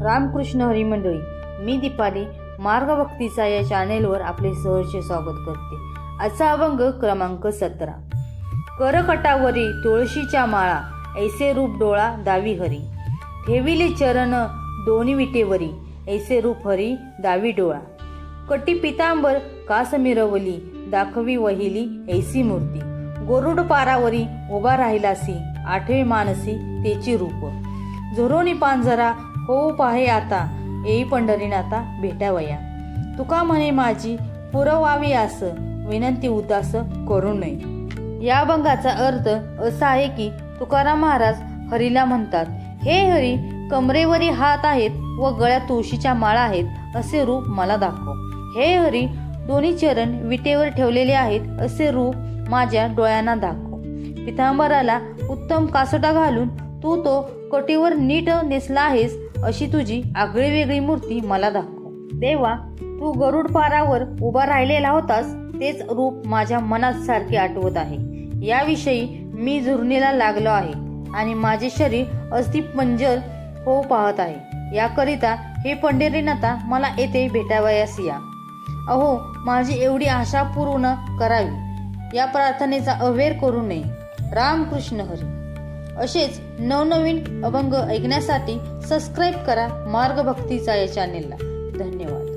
रामकृष्ण हरी मंडळी, मी दीपाली मार्गभक्तीचा या चॅनेलवर आपले सहर्ष स्वागत करते। आजचा अभंग क्रमांक 17। करकटावरी तुळशीच्या माळा, ऐसे रूप डोळा दावी हरी। ठेविले चरण दोन्ही विटेवरी, ऐसे रूप हरी दावी डोळा। कटी पितांबर कास मिरवली, दाखवी वहिली ऐसी मूर्ती। गोरुड पारावरी उभा राहिलासी, आठवे मानसी तेची रूप। झुरोनी पांजरा होऊ पाहे आता, येई पंढरीनाथा भेटावया। तुका म्हणे माझी पुरवावी आस, विनंती उदास करू नये। या अभंगाचा अर्थ असा आहे की तुकाराम महाराज हरीला म्हणतात, हे हरी, कमरेवरी हात आहेत व गळ्यात तुळशीच्या माळा आहेत, असे रूप मला दाखव। हे हरी, दोन्ही चरण विटेवर ठेवलेले आहेत, असे रूप माझ्या डोळ्यांना दाखव। पितांबराला उत्तम कासोटा घालून तू तो कटीवर नीट नेसला आहेस, अशी तुझी आगळी वेगळी मूर्ती मला दाखव। देवा, तू गरुड पारावर उभा राहिलेला होतास, तेच रूप माझ्या मनात सारखे आठवत आहे। याविषयी मी झुरणीला लागलो आहे आणि माझे शरीर अस्थिपंजर होऊ पाहत आहे। याकरिता हे पंढरीनाथा मला येथे भेटावयास या। अहो, माझी एवढी आशा पूर्ण करावी, या प्रार्थनेचा अवेर करू नये। रामकृष्ण हरी। असेच नवनवीन अभंग ऐकण्यासाठी सबस्क्राईब करा मार्गभक्तीचा या चॅनेलला। धन्यवाद।